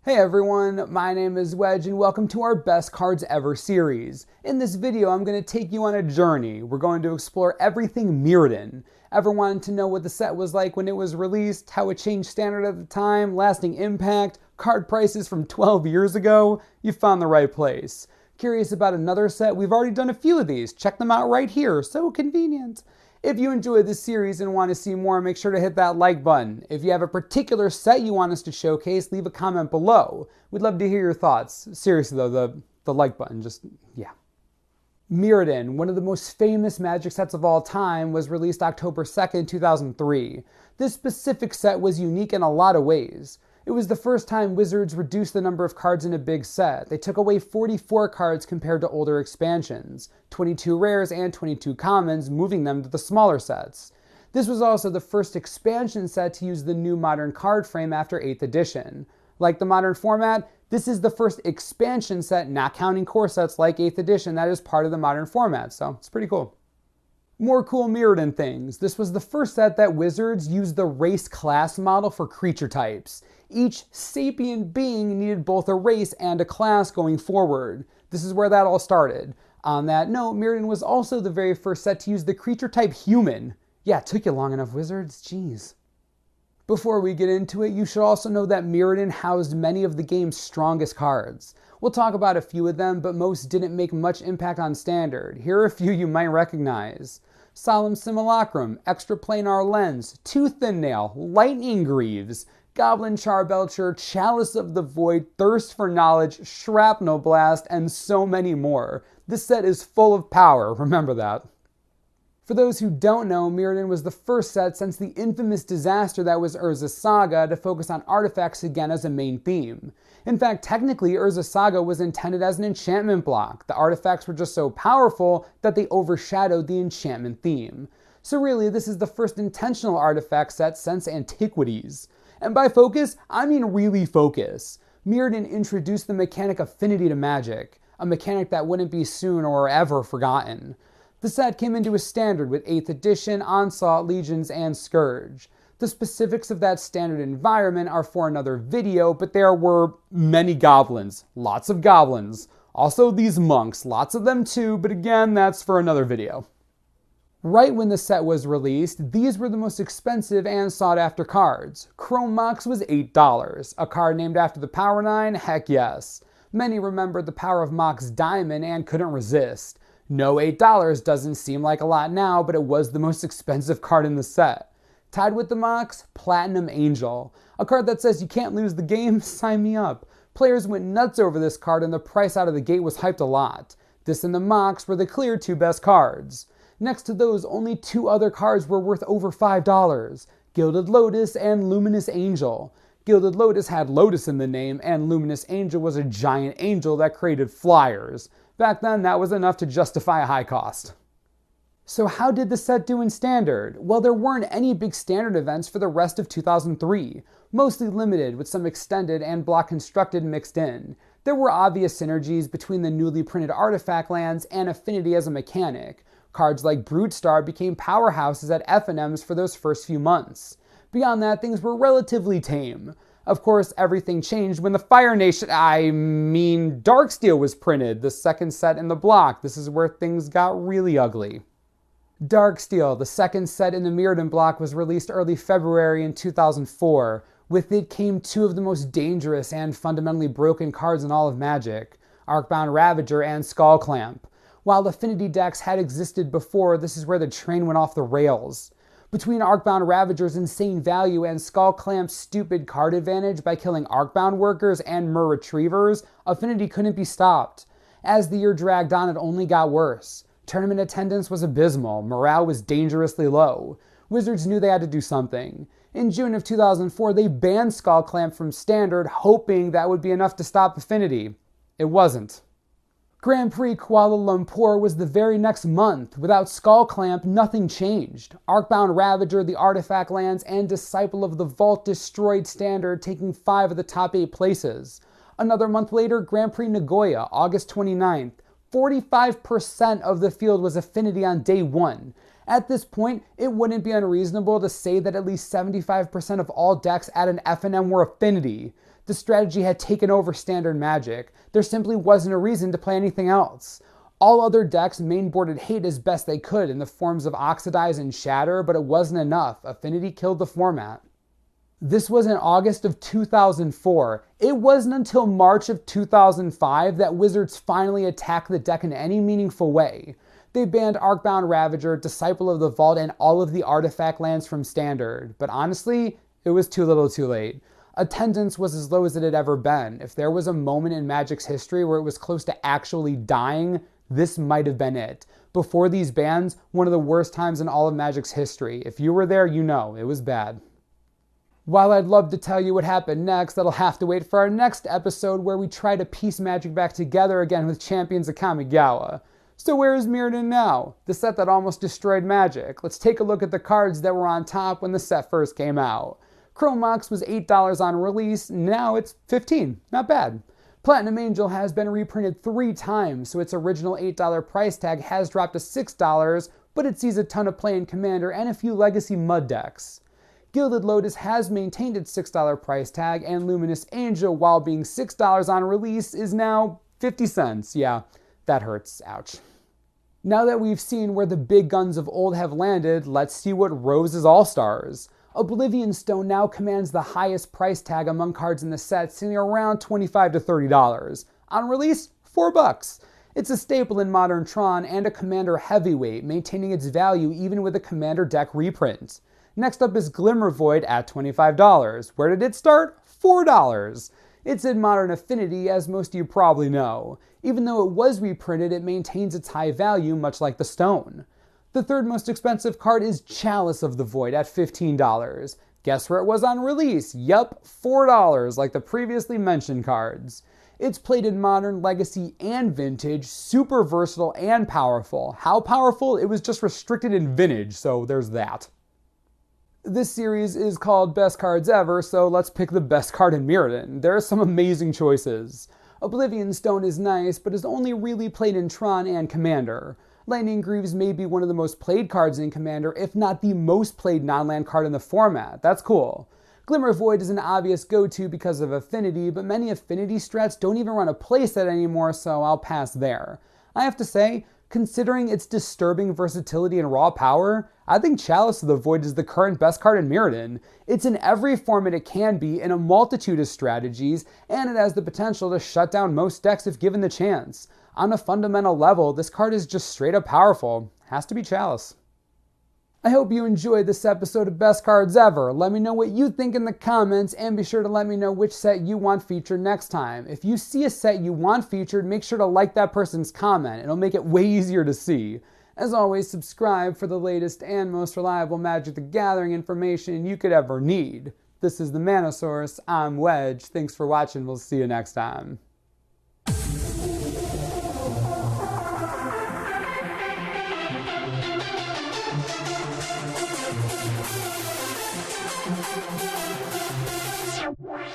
Hey everyone, my name is Wedge and welcome to our Best Cards Ever series. In this video, I'm going to take you on a journey. We're going to explore everything Mirrodin. Ever wanted to know what the set was like when it was released, how it changed standard at the time, lasting impact, card prices from 12 years ago? You found the right place. Curious about another set? We've already done a few of these. Check them out right here. So convenient. If you enjoyed this series and want to see more, make sure to hit that like button. If you have a particular set you want us to showcase, leave a comment below. We'd love to hear your thoughts. Seriously though, the like button, yeah. Mirrodin, one of the most famous Magic sets of all time, was released October 2nd, 2003. This specific set was unique in a lot of ways. It was the first time Wizards reduced the number of cards in a big set. They took away 44 cards compared to older expansions, 22 rares and 22 commons, moving them to the smaller sets. This was also the first expansion set to use the new modern card frame after 8th edition. Like the modern format, this is the first expansion set, not counting core sets like 8th edition, that is part of the modern format, so it's pretty cool. More cool Mirrodin things. This was the first set that Wizards used the race class model for creature types. Each sapient being needed both a race and a class going forward. This is where that all started. On that note, Mirrodin was also the very first set to use the creature type human. Yeah, it took you long enough, Wizards. Jeez. Before we get into it, you should also know that Mirrodin housed many of the game's strongest cards. We'll talk about a few of them, but most didn't make much impact on Standard. Here are a few you might recognize. Solemn Simulacrum, Extra Planar Lens, Tooth and Nail, Lightning Greaves, Goblin Charbelcher, Chalice of the Void, Thirst for Knowledge, Shrapnel Blast, and so many more. This set is full of power, remember that. For those who don't know, Mirrodin was the first set since the infamous disaster that was Urza's Saga to focus on artifacts again as a main theme. In fact, technically, Urza's Saga was intended as an enchantment block. The artifacts were just so powerful that they overshadowed the enchantment theme. So really, this is the first intentional artifact set since Antiquities. And by focus, I mean really focus. Mirrodin introduced the mechanic Affinity to Magic, a mechanic that wouldn't be soon or ever forgotten. The set came into a standard with 8th edition, Onslaught, Legions, and Scourge. The specifics of that standard environment are for another video, but there were many goblins, lots of goblins. Also these monks, lots of them too, but again, that's for another video. Right when the set was released, these were the most expensive and sought after cards. Chrome Mox was $8. A card named after the Power 9? Heck yes. Many remembered the power of Mox Diamond and couldn't resist. No, $8 doesn't seem like a lot now, but it was the most expensive card in the set. Tied with the Mox, Platinum Angel. A card that says you can't lose the game? Sign me up. Players went nuts over this card and the price out of the gate was hyped a lot. This and the Mox were the clear two best cards. Next to those, only two other cards were worth over $5. Gilded Lotus and Luminous Angel. Gilded Lotus had Lotus in the name, and Luminous Angel was a giant angel that created flyers. Back then, that was enough to justify a high cost. So how did the set do in Standard? Well, there weren't any big Standard events for the rest of 2003. Mostly limited, with some extended and block constructed mixed in. There were obvious synergies between the newly printed artifact lands and Affinity as a mechanic. Cards like Brutestar became powerhouses at FNMs for those first few months. Beyond that, things were relatively tame. Of course, everything changed when the Darksteel was printed, the second set in the block. This is where things got really ugly. Darksteel, the second set in the Mirrodin block, was released early February in 2004. With it came two of the most dangerous and fundamentally broken cards in all of Magic, Ark Bound Ravager and Skullclamp. While Affinity decks had existed before, this is where the train went off the rails. Between Ark Bound Ravager's insane value and Skullclamp's stupid card advantage by killing Ark Bound workers and Mer Retrievers, Affinity couldn't be stopped. As the year dragged on, it only got worse. Tournament attendance was abysmal, morale was dangerously low. Wizards knew they had to do something. In June of 2004, they banned Skullclamp from Standard, hoping that would be enough to stop Affinity. It wasn't. Grand Prix Kuala Lumpur was the very next month. Without Skullclamp, nothing changed. Ark Bound Ravager, the Artifact Lands, and Disciple of the Vault destroyed Standard, taking 5 of the top 8 places. Another month later, Grand Prix Nagoya, August 29th. 45% of the field was Affinity on day 1. At this point, it wouldn't be unreasonable to say that at least 75% of all decks at an FNM were Affinity. The strategy had taken over standard Magic. There simply wasn't a reason to play anything else. All other decks mainboarded hate as best they could in the forms of Oxidize and Shatter, but it wasn't enough. Affinity killed the format. This was in August of 2004. It wasn't until March of 2005 that Wizards finally attacked the deck in any meaningful way. They banned Ark Bound Ravager, Disciple of the Vault, and all of the artifact lands from Standard. But honestly, it was too little too late. Attendance was as low as it had ever been. If there was a moment in Magic's history where it was close to actually dying, this might have been it. Before these bans, one of the worst times in all of Magic's history. If you were there, you know, it was bad. While I'd love to tell you what happened next, that'll have to wait for our next episode where we try to piece Magic back together again with Champions of Kamigawa. So where is Mirrodin now? The set that almost destroyed Magic. Let's take a look at the cards that were on top when the set first came out. Mox was $8 on release, now it's $15, not bad. Platinum Angel has been reprinted 3 times, so its original $8 price tag has dropped to $6, but it sees a ton of play in Commander and a few legacy mud decks. Gilded Lotus has maintained its $6 price tag, and Luminous Angel, while being $6 on release, is now 50 cents. Yeah, that hurts, ouch. Now that we've seen where the big guns of old have landed, let's see what rose as All-Stars. Oblivion Stone now commands the highest price tag among cards in the set, sitting around $25 to $30. On release, $4. It's a staple in Modern Tron and a Commander heavyweight, maintaining its value even with a Commander deck reprint. Next up is Glimmer Void at $25. Where did it start? $4. It's in Modern Affinity, as most of you probably know. Even though it was reprinted, it maintains its high value, much like the Stone. The third most expensive card is Chalice of the Void at $15. Guess where it was on release? Yup, $4, like the previously mentioned cards. It's played in Modern, Legacy, and Vintage, super versatile and powerful. How powerful? It was just restricted in Vintage, so there's that. This series is called Best Cards Ever, so let's pick the best card in Mirrodin. There are some amazing choices. Oblivion Stone is nice, but is only really played in Tron and Commander. Lightning Greaves may be one of the most played cards in Commander, if not the most played non-land card in the format. That's cool. Glimmer Void is an obvious go-to because of Affinity, but many Affinity strats don't even run a playset anymore, so I'll pass there. I have to say, considering its disturbing versatility and raw power, I think Chalice of the Void is the current best card in Mirrodin. It's in every format it can be in a multitude of strategies, and it has the potential to shut down most decks if given the chance. On a fundamental level, this card is just straight up powerful. Has to be Chalice. I hope you enjoyed this episode of Best Cards Ever. Let me know what you think in the comments, and be sure to let me know which set you want featured next time. If you see a set you want featured, make sure to like that person's comment. It'll make it way easier to see. As always, subscribe for the latest and most reliable Magic the Gathering information you could ever need. This is the Mana Source. I'm Wedge. Thanks for watching. We'll see you next time. Wow.